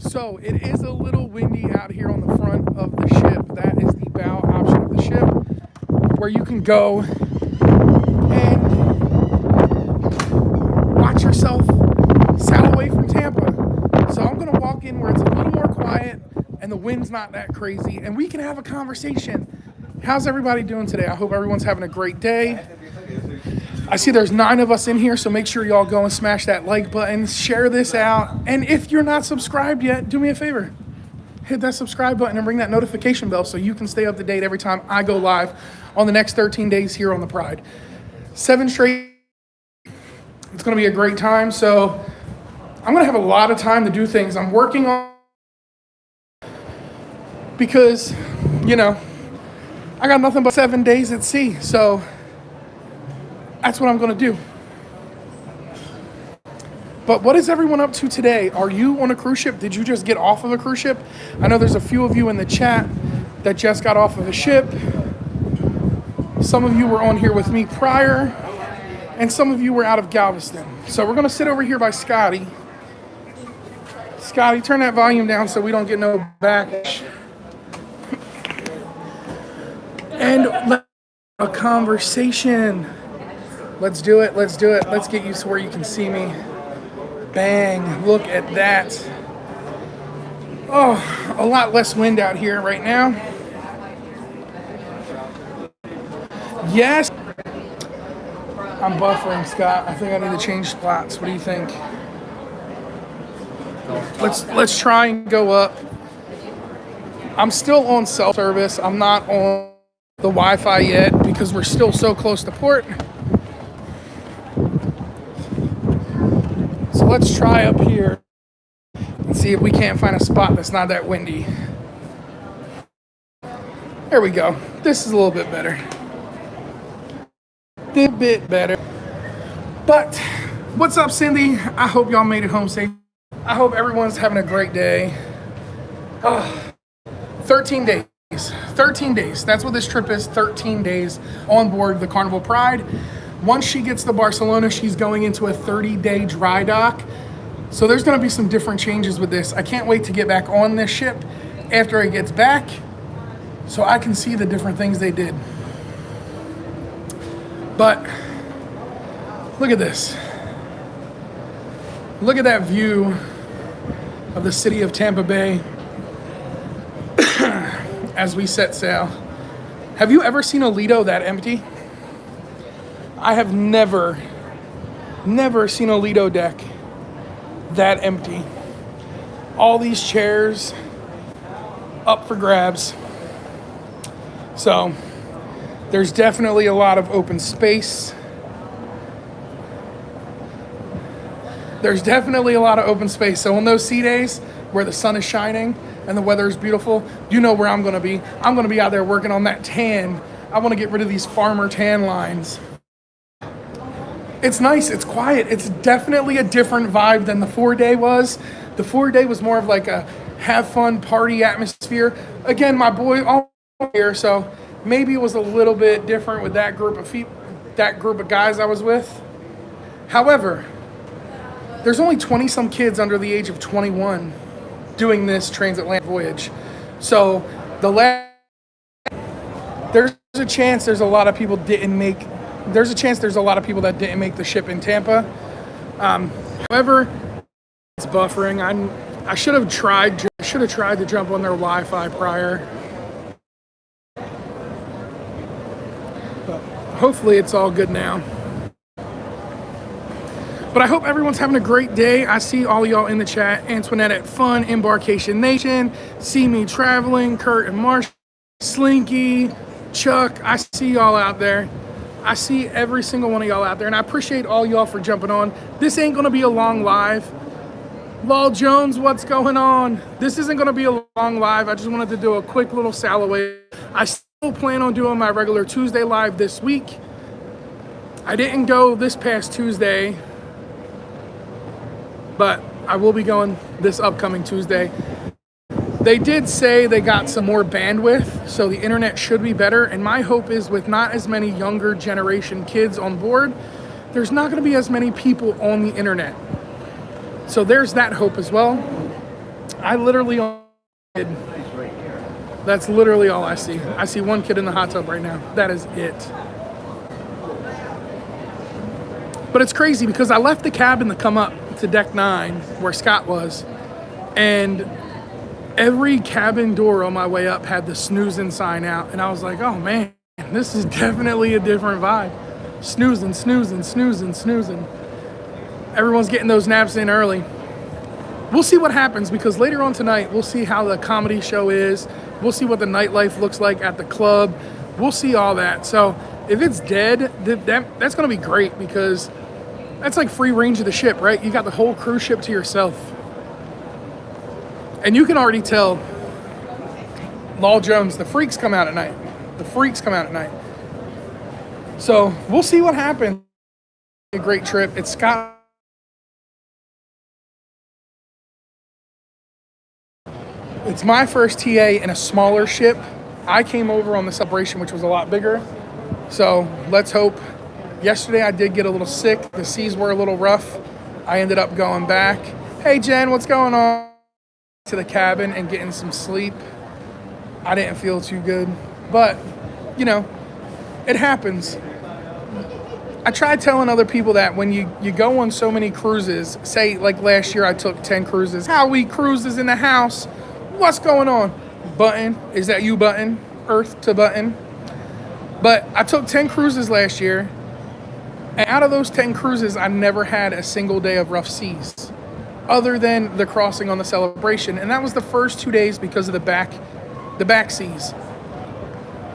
So it is a little windy out here on the front of the ship. That is the bow option of the ship, where you can go and watch yourself sail away from Tampa. So I'm gonna walk in where it's a little more quiet and the wind's not that crazy, and we can have a conversation. How's everybody doing today? I hope everyone's having a great day. I see there's 9 of us in here, so make sure y'all go and smash that like button, share this out, and if you're not subscribed yet, do me a favor. Hit that subscribe button and ring that notification bell so you can stay up to date every time I go live on the next 13 days here on the Pride. 7 straight. It's going to be a great time, so I'm going to have a lot of time to do things I'm working on because, you know, I got nothing but 7 days at sea, so that's what I'm going to do. But what is everyone up to today? Are you on a cruise ship? Did you just get off of a cruise ship? I know there's a few of you in the chat that just got off of a ship. Some of you were on here with me prior, and some of you were out of Galveston. So we're going to sit over here by Scotty. Scotty, turn that volume down so we don't get no backlash. And let's have a conversation. Let's do it. Let's do it. Let's get you to where you can see me. Bang. Look at that. Oh, a lot less wind out here right now. Yes. I'm buffering, Scott. I think I need to change spots. What do you think? Let's try and go up. I'm still on cell service. I'm not on the Wi-Fi yet because we're still so close to port. So let's try up here and see if we can't find a spot that's not that windy. There we go. This is a little bit better. A bit better. But what's up, Cindy? I hope y'all made it home safe. I hope everyone's having a great day. 13 days. 13 days. That's what this trip is. 13 days on board the Carnival Pride. Once she gets to Barcelona, she's going into a 30-day dry dock. So there's going to be some different changes with this. I can't wait to get back on this ship after it gets back so I can see the different things they did. But look at this. Look at that view of the city of Tampa Bay as we set sail. Have you ever seen a Lido that empty? I have never seen a Lido deck that empty. All these chairs up for grabs. So there's definitely a lot of open space. There's definitely a lot of open space. So on those sea days where the sun is shining and the weather is beautiful, you know where I'm going to be. I'm going to be out there working on that tan. I want to get rid of these farmer tan lines. It's nice. It's quiet. It's definitely a different vibe than the 4-day was. The 4-day was more of like a have fun party atmosphere. Again, my boy all here, so maybe it was a little bit different with that group of guys I was with. However, there's only 20-some kids under the age of 21 doing this transatlantic voyage. So there's a chance there's a lot of people that didn't make the ship in Tampa. However, it's buffering. I should have tried to jump on their Wi-Fi prior. But hopefully it's all good now. But I hope everyone's having a great day. I see all y'all in the chat. Antoinette at Fun, Embarkation Nation, See Me Traveling, Kurt and Marsh, Slinky, Chuck. I see y'all out there. I see every single one of y'all out there, and I appreciate all y'all for jumping on. This ain't going to be a long live. Lol Jones, what's going on? This isn't going to be a long live. I just wanted to do a quick little sail away. I still plan on doing my regular Tuesday live this week. I didn't go this past Tuesday, but I will be going this upcoming Tuesday. They did say they got some more bandwidth, so the internet should be better. And my hope is with not as many younger generation kids on board, there's not going to be as many people on the internet. So there's that hope as well. I literally, that's literally all I see. I see one kid in the hot tub right now. That is it. But it's crazy because I left the cabin to come up to deck 9 where Scott was, and every cabin door on my way up had the snoozing sign out, and I was like, oh man, this is definitely a different vibe. Snoozing, snoozing, snoozing, snoozing. Everyone's getting those naps in early. We'll see what happens because later on tonight, we'll see how the comedy show is. We'll see what the nightlife looks like at the club. We'll see all that. So if it's dead, that's going to be great because that's like free range of the ship, right? You got the whole cruise ship to yourself. And you can already tell Law Jones, the freaks come out at night. The freaks come out at night. So we'll see what happens. A great trip. It's Scott. It's my first TA in a smaller ship. I came over on the Celebration, which was a lot bigger. So let's hope. Yesterday I did get a little sick. The seas were a little rough. I ended up going back. Hey Jen, what's going on? To the cabin and getting some sleep. I didn't feel too good. But, you know, it happens. I tried telling other people that when you go on so many cruises, say like last year I took 10 cruises. How we cruises in the house? What's going on? Button, is that you, Button? Earth to Button. But I took 10 cruises last year, and out of those 10 cruises, I never had a single day of rough seas, other than the crossing on the Celebration, and that was the first 2 days because of the back seas.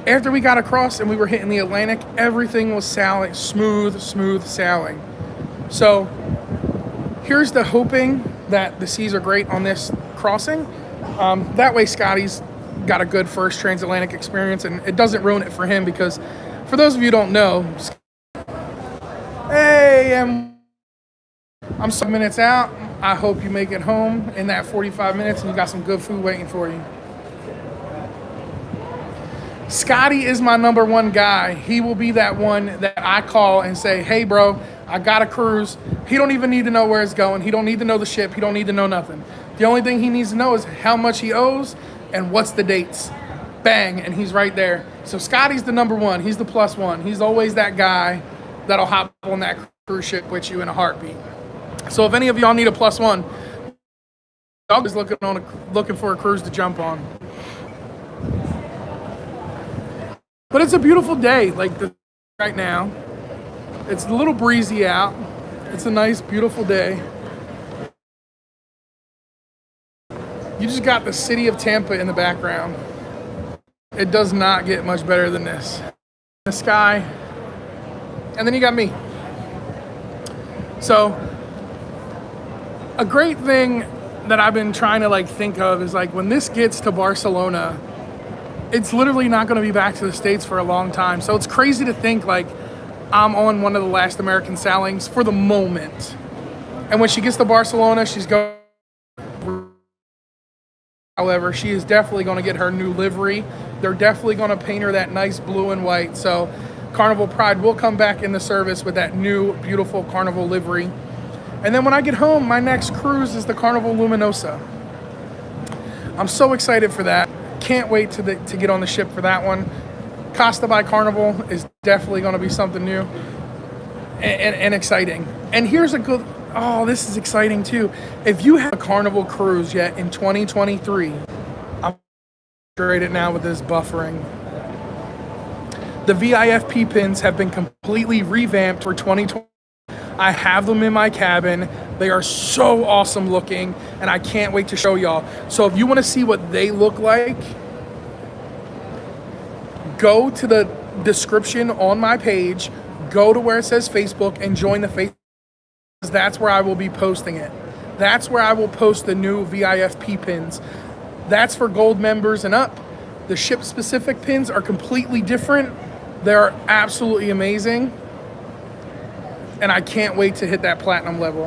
After we got across and we were hitting the Atlantic, everything was sailing, smooth sailing. So here's the hoping that the seas are great on this crossing. That way Scotty's got a good first transatlantic experience and it doesn't ruin it for him because for those of you who don't know, hey, I'm some minutes out. I hope you make it home in that 45 minutes and you got some good food waiting for you. Scotty is my number one guy. He will be that one that I call and say, hey bro, I got a cruise. He don't even need to know where it's going. He don't need to know the ship. He don't need to know nothing. The only thing he needs to know is how much he owes and what's the dates. Bang, and he's right there. So Scotty's the number one. He's the plus one. He's always that guy that'll hop on that cruise ship with you in a heartbeat. So if any of y'all need a plus one, I'm just looking for a cruise to jump on. But it's a beautiful day, right now. It's a little breezy out. It's a nice, beautiful day. You just got the city of Tampa in the background. It does not get much better than this. The sky, and then you got me. So, a great thing that I've been trying to think of is when this gets to Barcelona, it's literally not going to be back to the States for a long time. So it's crazy to think I'm on one of the last American sailings for the moment. And when she gets to Barcelona, she's going. However, she is definitely going to get her new livery. They're definitely going to paint her that nice blue and white. So Carnival Pride will come back into service with that new, beautiful Carnival livery. And then when I get home, my next cruise is the Carnival Luminosa. I'm so excited for that. Can't wait to get on the ship for that one. Costa by Carnival is definitely going to be something new and exciting. And here's a good, this is exciting too. If you have a Carnival cruise yet in 2023, I'm straight it now with this buffering. The VIFP pins have been completely revamped for 2020. I have them in my cabin. They are so awesome looking, and I can't wait to show y'all. So if you want to see what they look like, go to the description on my page, go to where it says Facebook, and join the Facebook. That's where I will be posting it. That's where I will post the new VIFP pins. That's for gold members and up. The ship-specific pins are completely different. They're absolutely amazing. And I can't wait to hit that platinum level.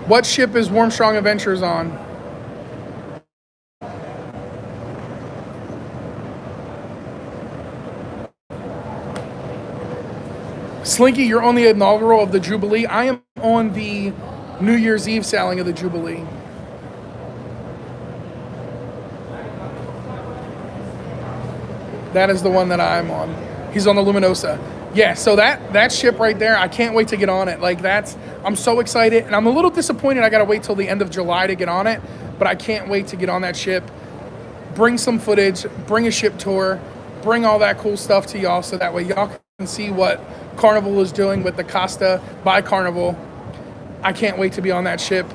What ship is Warmstrong Adventures on? Slinky, you're on the inaugural of the Jubilee. I am on the New Year's Eve sailing of the Jubilee. That is the one that I'm on. He's on the Luminosa. Yeah, so that ship right there, I can't wait to get on it. Like I'm so excited, and I'm a little disappointed I gotta wait till the end of July to get on it, but I can't wait to get on that ship, bring some footage, bring a ship tour, bring all that cool stuff to y'all so that way y'all can see what Carnival is doing with the Costa by Carnival. I can't wait to be on that ship.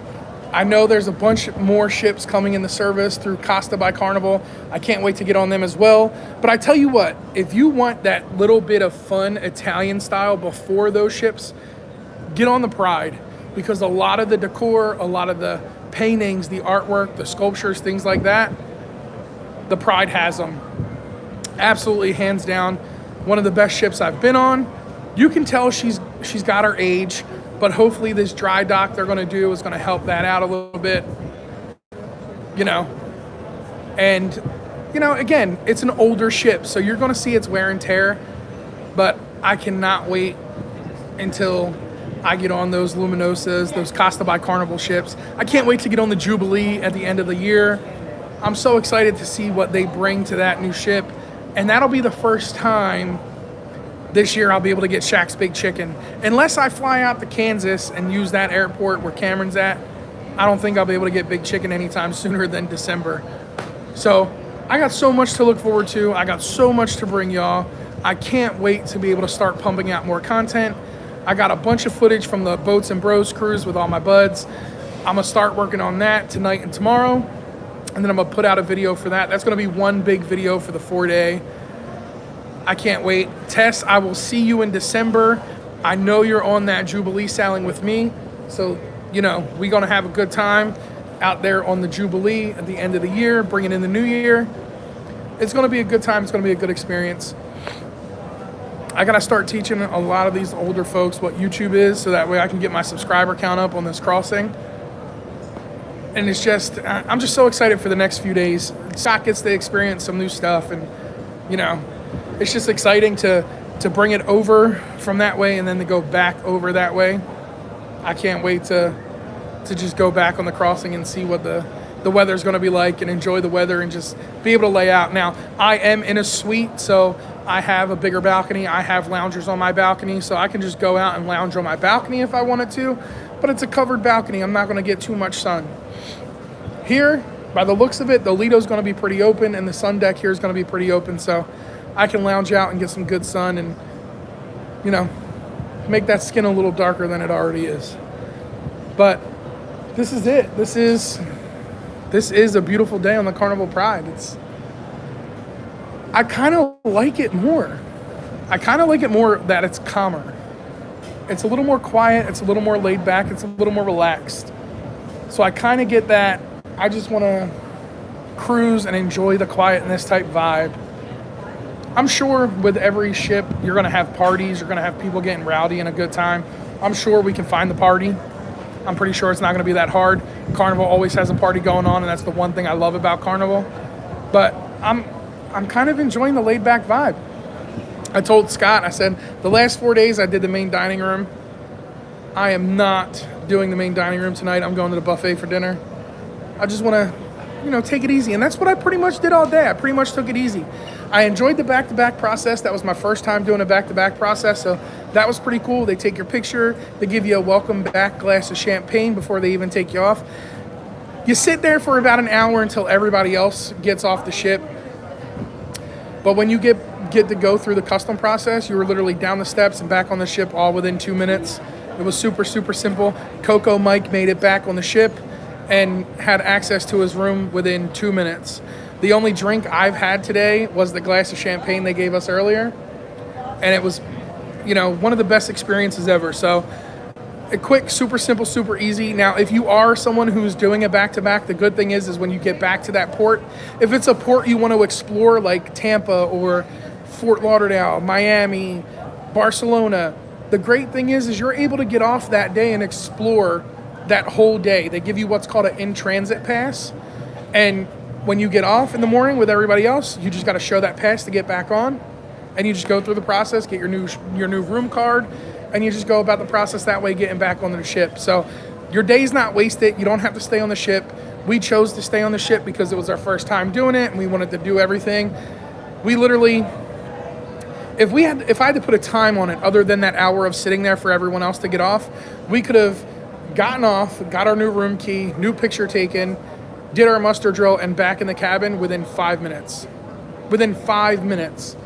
I know there's a bunch more ships coming in the service through Costa by Carnival. I can't wait to get on them as well. But I tell you what, if you want that little bit of fun Italian style before those ships, get on the Pride, because a lot of the decor, a lot of the paintings, the artwork, the sculptures, things like that, the Pride has them. Absolutely, hands down, one of the best ships I've been on. You can tell she's got her age, but hopefully this dry dock they're gonna do is gonna help that out a little bit, you know. And, you know, again, it's an older ship, so you're gonna see its wear and tear, but I cannot wait until I get on those Luminosas, those Costa by Carnival ships. I can't wait to get on the Jubilee at the end of the year. I'm so excited to see what they bring to that new ship, and that'll be the first time this year I'll be able to get Shaq's Big Chicken. Unless I fly out to Kansas and use that airport where Cameron's at, I don't think I'll be able to get Big Chicken anytime sooner than December. So I got so much to look forward to. I got so much to bring y'all. I can't wait to be able to start pumping out more content. I got a bunch of footage from the Boats and Bros cruise with all my buds. I'm gonna start working on that tonight and tomorrow. And then I'm gonna put out a video for that. That's gonna be one big video for the 4-day. I can't wait. Tess, I will see you in December. I know you're on that Jubilee sailing with me. So, you know, we're going to have a good time out there on the Jubilee at the end of the year, bringing in the new year. It's going to be a good time. It's going to be a good experience. I got to start teaching a lot of these older folks what YouTube is so that way I can get my subscriber count up on this crossing. And it's just, I'm just so excited for the next few days. Scott gets to experience some new stuff, and, you know, it's just exciting to bring it over from that way and then to go back over that way. I can't wait to just go back on the crossing and see what the weather's going to be like and enjoy the weather and just be able to lay out. Now, I am in a suite, so I have a bigger balcony. I have loungers on my balcony, so I can just go out and lounge on my balcony if I wanted to, but it's a covered balcony. I'm not going to get too much sun. Here, by the looks of it, the Lido's going to be pretty open and the sun deck here is going to be pretty open, so I can lounge out and get some good sun and, you know, make that skin a little darker than it already is. But this is it. This is a beautiful day on the Carnival Pride. I kind of like it more. I kind of like it more that it's calmer. It's a little more quiet. It's a little more laid back. It's a little more relaxed. So I kind of get that. I just want to cruise and enjoy the quietness type vibe. I'm sure with every ship, you're going to have parties. You're going to have people getting rowdy and a good time. I'm sure we can find the party. I'm pretty sure it's not going to be that hard. Carnival always has a party going on, and that's the one thing I love about Carnival. But I'm kind of enjoying the laid-back vibe. I told Scott, I said, the last 4 days I did the main dining room. I am not doing the main dining room tonight. I'm going to the buffet for dinner. I just want to, you know, take it easy. And that's what I pretty much did all day. I pretty much took it easy. I enjoyed the back-to-back process. That was my first time doing a back-to-back process, so that was pretty cool. They take your picture. They give you a welcome back glass of champagne before they even take you off. You sit there for about an hour until everybody else gets off the ship. But when you get to go through the custom process, you were literally down the steps and back on the ship all within 2 minutes. It was super, super simple. Coco Mike made it back on the ship and had access to his room within 2 minutes. The only drink I've had today was the glass of champagne they gave us earlier. And it was, you know, one of the best experiences ever. So a quick, super simple, super easy. Now, if you are someone who's doing a back-to-back, the good thing is when you get back to that port, if it's a port you want to explore like Tampa or Fort Lauderdale, Miami, Barcelona, the great thing is you're able to get off that day and explore that whole day. They give you what's called an in-transit pass. And when you get off in the morning with everybody else, you just got to show that pass to get back on. and you just go through the process, get your new room card, and you just go about the process that way, getting back on the ship. So your day's not wasted. You don't have to stay on the ship. We chose to stay on the ship because it was our first time doing it, and we wanted to do everything. We literally, if I had to put a time on it other than that hour of sitting there for everyone else to get off, we could have gotten off, got our new room key, new picture taken, did our muster drill, and back in the cabin within 5 minutes. Within 5 minutes.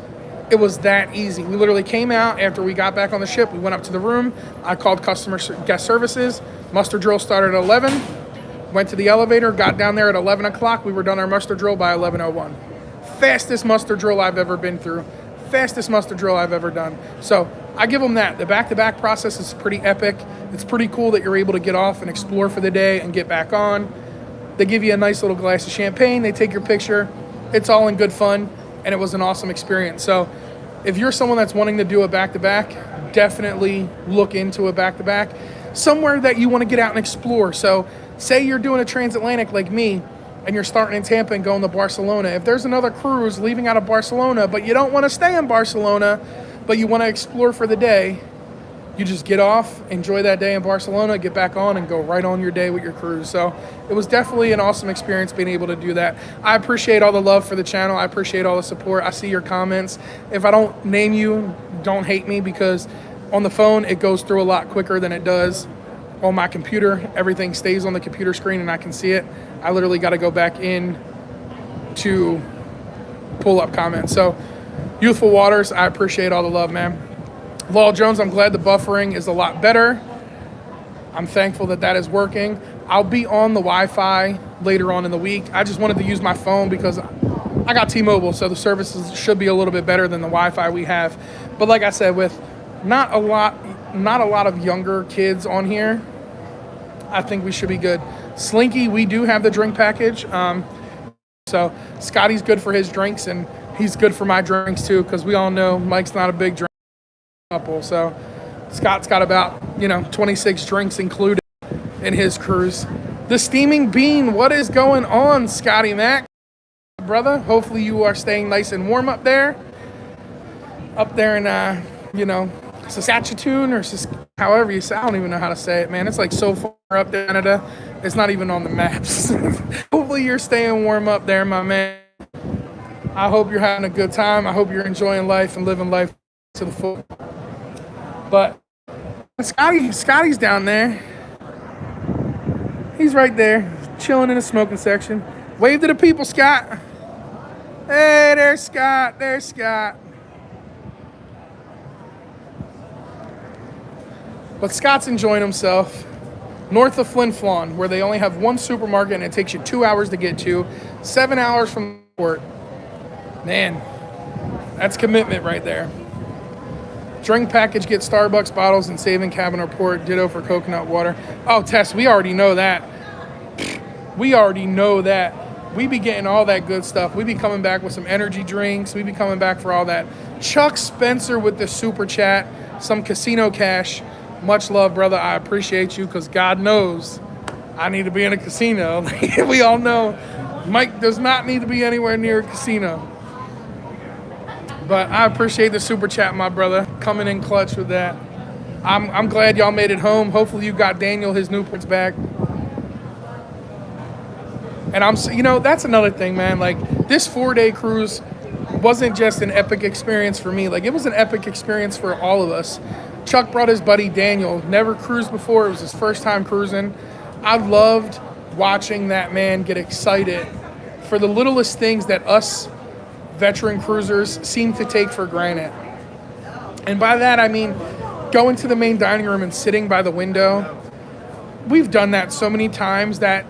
It was that easy. We literally came out after we got back on the ship. We went up to the room. I called guest services. Muster drill started at 11. Went to the elevator, got down there at 11 o'clock. We were done our muster drill by 11:01. Fastest muster drill I've ever been through. Fastest muster drill I've ever done. So I give them that. The back-to-back process is pretty epic. It's pretty cool that you're able to get off and explore for the day and get back on. They give you a nice little glass of champagne. They take your picture. It's all in good fun, and it was an awesome experience. So if you're someone that's wanting to do a back-to-back, definitely look into a back-to-back. Somewhere that you want to get out and explore. So say you're doing a transatlantic like me, and you're starting in Tampa and going to Barcelona. If there's another cruise leaving out of Barcelona, but you don't want to stay in Barcelona, but you want to explore for the day, you just get off, enjoy that day in Barcelona, get back on, and go right on your day with your cruise. So it was definitely an awesome experience being able to do that. I appreciate all the love for the channel. I appreciate all the support. I see your comments. If I don't name you, don't hate me, because on the phone, it goes through a lot quicker than it does on my computer. Everything stays on the computer screen and I can see it. I literally got to go back in to pull up comments. So Youthful Waters, I appreciate all the love, man. Law Jones, I'm glad the buffering is a lot better. I'm thankful that that is working. I'll be on the Wi-Fi later on in the week. I just wanted to use my phone because I got T-Mobile, so the services should be a little bit better than the Wi-Fi we have. But like I said, with not a lot of younger kids on here, I think we should be good. Slinky, we do have the drink package. So Scotty's good for his drinks, and he's good for my drinks too, because we all know Mike's not a big drink couple. So Scott's got about 26 drinks included in his cruise. The Steaming Bean, what is going on, Scotty Mac, brother? Hopefully you are staying nice and warm up there in Saskatchewan, or however you say. I don't even know how to say it, man. It's like so far up there in Canada, it's not even on the maps. Hopefully you're staying warm up there, my man. I hope you're having a good time. I hope you're enjoying life and living life to the full. But Scotty's down there. He's right there, chilling in the smoking section. Wave to the people, Scott. Hey, there's Scott. There's Scott. But Scott's enjoying himself. North of Flin Flon, where they only have one supermarket and it takes you 2 hours to get to, 7 hours from the port. Man, that's commitment right there. Drink package, get Starbucks bottles and saving cabin or port. Ditto for coconut water. Oh, Tess, we already know that. We already know that. We be getting all that good stuff. We be coming back with some energy drinks. We be coming back for all that. Chuck Spencer with the super chat. Some casino cash. Much love, brother. I appreciate you, because God knows I need to be in a casino. We all know Mike does not need to be anywhere near a casino. But I appreciate the super chat, my brother, coming in clutch with that. I'm glad y'all made it home. Hopefully you got Daniel his Newports back. And that's another thing, man. Like, this 4-day cruise wasn't just an epic experience for me. Like, it was an epic experience for all of us. Chuck brought his buddy Daniel, never cruised before. It was his first time cruising. I loved watching that man get excited for the littlest things that us veteran cruisers seem to take for granted. And by that, I mean going to the main dining room and sitting by the window. We've done that so many times that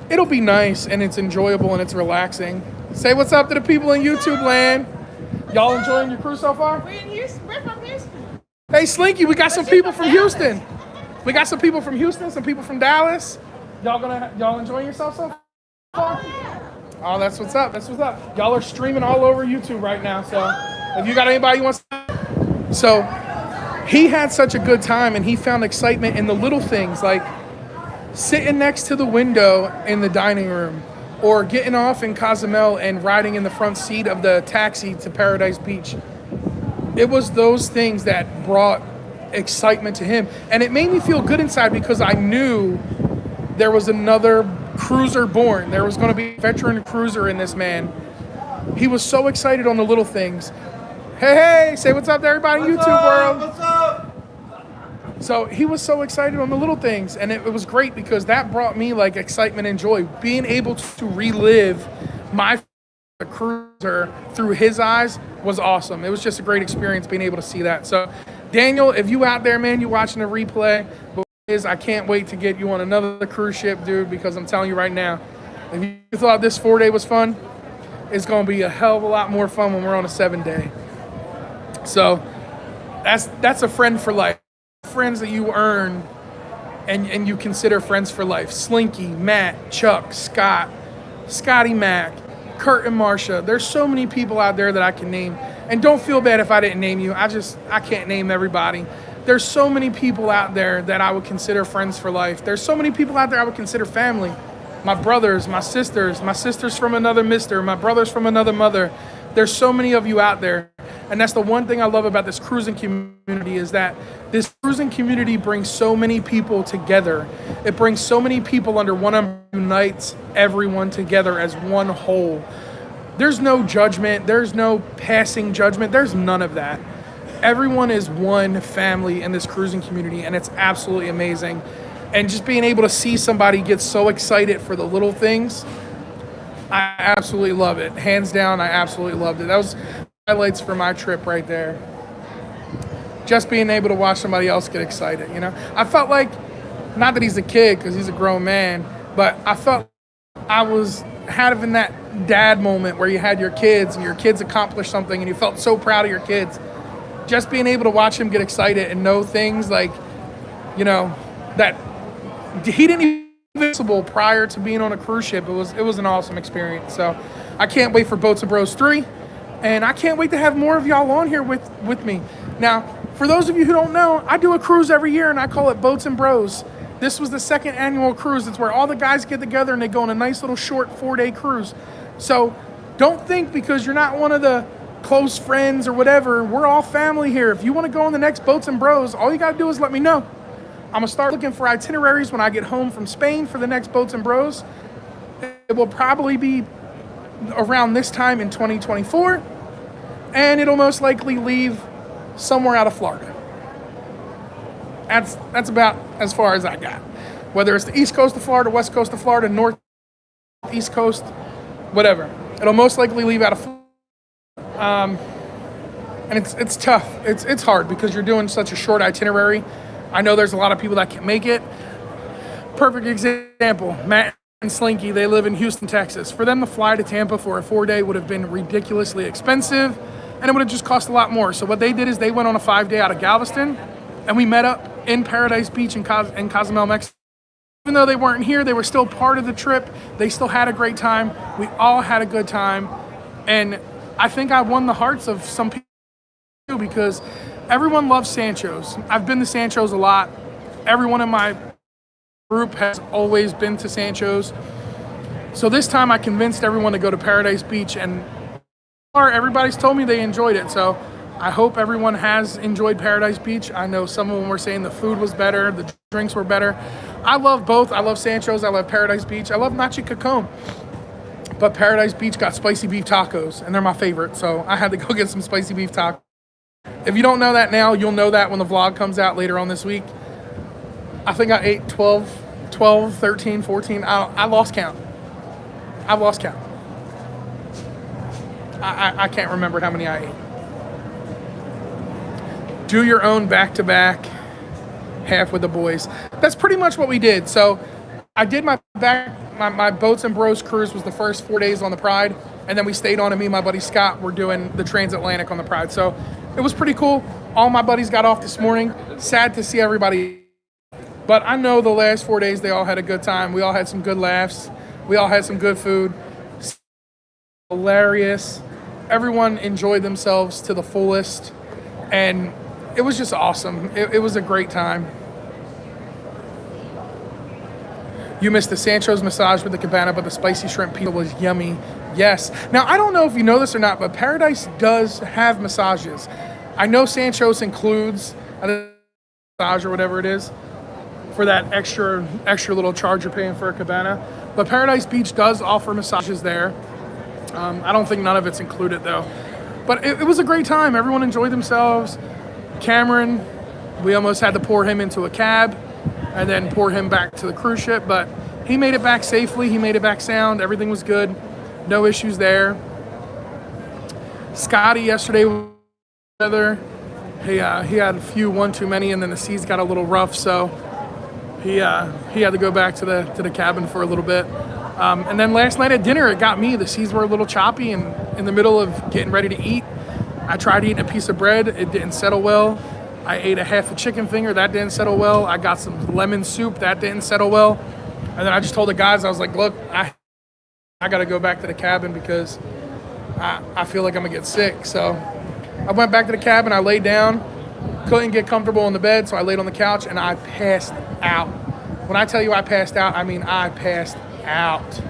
it'll be nice and it's enjoyable and it's relaxing. Say what's up to the people in YouTube land. Y'all enjoying your cruise so far? We're in Houston. We're from Houston. Hey, Slinky, we got some people from Houston. We got some people from Houston, some people from Dallas. Y'all enjoying yourself so far? Oh, that's what's up. That's what's up. Y'all are streaming all over YouTube right now. So if you got anybody you want to... So he had such a good time, and he found excitement in the little things, like sitting next to the window in the dining room, or getting off in Cozumel and riding in the front seat of the taxi to Paradise Beach. it was those things that brought excitement to him. And it made me feel good inside because I knew there was another cruiser born. There was going to be a veteran cruiser in this man. He was so excited on the little things. Hey, say what's up to everybody in YouTube world. What's up? So he was so excited on the little things, and it was great because that brought me like excitement and joy. Being able to relive my cruiser through his eyes was awesome. It was just a great experience being able to see that. So Daniel, if you out there, man, you watching the replay, but I can't wait to get you on another cruise ship, dude, because I'm telling you right now, if you thought this 4-day was fun, it's going to be a hell of a lot more fun when we're on a 7-day. So that's a friend for life. Friends that you earn and you consider friends for life. Slinky, Matt, Chuck, Scott, Scotty Mac, Kurt and Marsha. There's so many people out there that I can name. And don't feel bad if I didn't name you. I can't name everybody. There's so many people out there that I would consider friends for life. There's so many people out there I would consider family. My brothers, my sisters from another mister, my brothers from another mother. There's so many of you out there. And that's the one thing I love about this cruising community is that this cruising community brings so many people together. It brings so many people under one umbrella, unites everyone together as one whole. There's no judgment. There's no passing judgment. There's none of that. Everyone is one family in this cruising community, and it's absolutely amazing. And just being able to see somebody get so excited for the little things, I absolutely love it. Hands down, I absolutely loved it. That was highlights for my trip right there. Just being able to watch somebody else get excited, you know? I felt like, not that he's a kid, because he's a grown man, but I felt I was having that dad moment where you had your kids and your kids accomplished something and you felt so proud of your kids. Just being able to watch him get excited and know things like, you know, that he didn't even be visible prior to being on a cruise ship. It was an awesome experience. So I can't wait for Boats and Bros 3. And I can't wait to have more of y'all on here with me. Now, for those of you who don't know, I do a cruise every year and I call it Boats and Bros. This was the second annual cruise. It's where all the guys get together and they go on a nice little short 4-day cruise. So don't think because you're not one of the close friends or whatever, we're all family here. If you want to go on the next Boats and Bros, all you got to do is let me know. I'm going to start looking for itineraries when I get home from Spain for the next Boats and Bros. It will probably be around this time in 2024, and it'll most likely leave somewhere out of Florida. That's about as far as I got. Whether it's the East Coast of Florida, West Coast of Florida, North, East Coast, whatever. It'll most likely leave out of Florida. And it's tough. It's hard because you're doing such a short itinerary. I know there's a lot of people that can't make it. Perfect example, Matt and Slinky, they live in Houston, Texas. For them to fly to Tampa for a 4-day would have been ridiculously expensive, and it would have just cost a lot more. So what they did is they went on a 5-day out of Galveston, and we met up in Paradise Beach in Cozumel, Mexico. Even though they weren't here, they were still part of the trip. They still had a great time. We all had a good time. And I think I won the hearts of some people too because everyone loves Sancho's. I've been to Sancho's a lot. Everyone in my group has always been to Sancho's. So this time I convinced everyone to go to Paradise Beach, and everybody's told me they enjoyed it. So I hope everyone has enjoyed Paradise Beach. I know some of them were saying the food was better, the drinks were better. I love both. I love Sancho's. I love Paradise Beach. I love Nachi Cacon. But Paradise Beach got spicy beef tacos, and they're my favorite. So I had to go get some spicy beef tacos. If you don't know that now, you'll know that when the vlog comes out later on this week. I think I ate 12, 13, 14. I lost count. I've lost count. I can't remember how many I ate. Do your own back-to-back half with the boys. That's pretty much what we did. So I did my Boats and Bros cruise was the first 4 days on the Pride, and then we stayed on, and me and my buddy Scott were doing the transatlantic on the Pride. So it was pretty cool. All my buddies got off this morning. Sad to see everybody. But I know the last 4 days they all had a good time. We all had some good laughs. We all had some good food. Hilarious. Everyone enjoyed themselves to the fullest. And it was just awesome. It was a great time. You missed the Sancho's massage with the cabana, but the spicy shrimp pizza was yummy. Yes. Now, I don't know if you know this or not, but Paradise does have massages. I know Sancho's includes a massage or whatever it is for that extra little charge you're paying for a cabana. But Paradise Beach does offer massages there. I don't think none of it's included though. But it was a great time. Everyone enjoyed themselves. Cameron, we almost had to pour him into a cab and then pour him back to the cruise ship. But he made it back safely. He made it back sound. Everything was good. No issues there. Scotty yesterday was weather. He had a few one too many, and then the seas got a little rough, so he had to go back to the cabin for a little bit. And then last night at dinner, it got me. The seas were a little choppy, and in the middle of getting ready to eat, I tried eating a piece of bread. It didn't settle well. I ate a half a chicken finger. That didn't settle well. I got some lemon soup. That didn't settle well. And then I just told the guys, I was like, look, I got to go back to the cabin because I feel like I'm going to get sick. So I went back to the cabin. I laid down. Couldn't get comfortable in the bed, so I laid on the couch, and I passed out. When I tell you I passed out, I mean I passed out.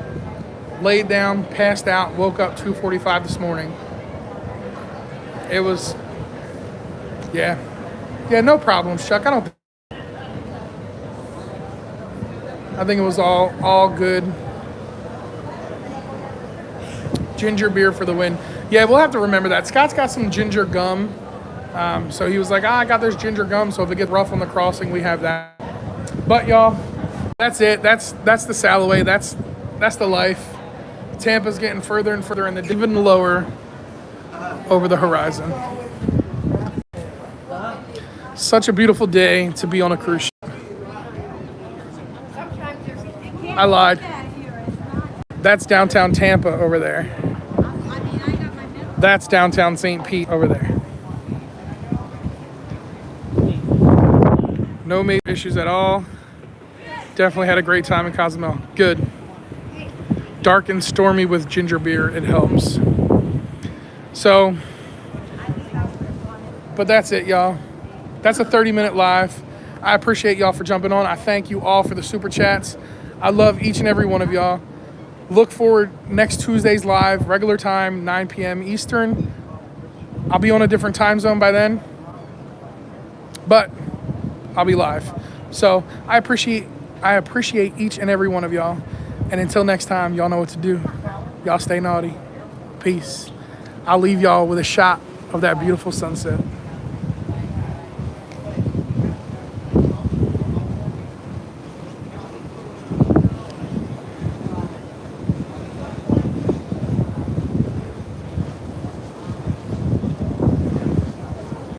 Laid down, passed out, woke up 2:45 this morning. It was, yeah, no problems, Chuck. I think it was all good. Ginger beer for the win. Yeah, we'll have to remember that. Scott's got some ginger gum. So he was like, I got this ginger gum, so if it gets rough on the crossing, we have that. But y'all, that's it. That's the Salloway. That's the life. Tampa's getting further and further, and even lower over the horizon. Such a beautiful day to be on a cruise ship. I lied. That's downtown Tampa over there. That's downtown St. Pete over there. No major issues at all. Definitely had a great time in Cozumel. Good. Dark and stormy with ginger beer, it helps. So, but that's it, y'all. That's a 30-minute live. I appreciate y'all for jumping on. I thank you all for the super chats. I love each and every one of y'all. Look forward next Tuesday's live, regular time, 9 p.m. Eastern. I'll be on a different time zone by then, but I'll be live. So I appreciate each and every one of y'all. And until next time, y'all know what to do. Y'all stay naughty. Peace. I'll leave y'all with a shot of that beautiful sunset.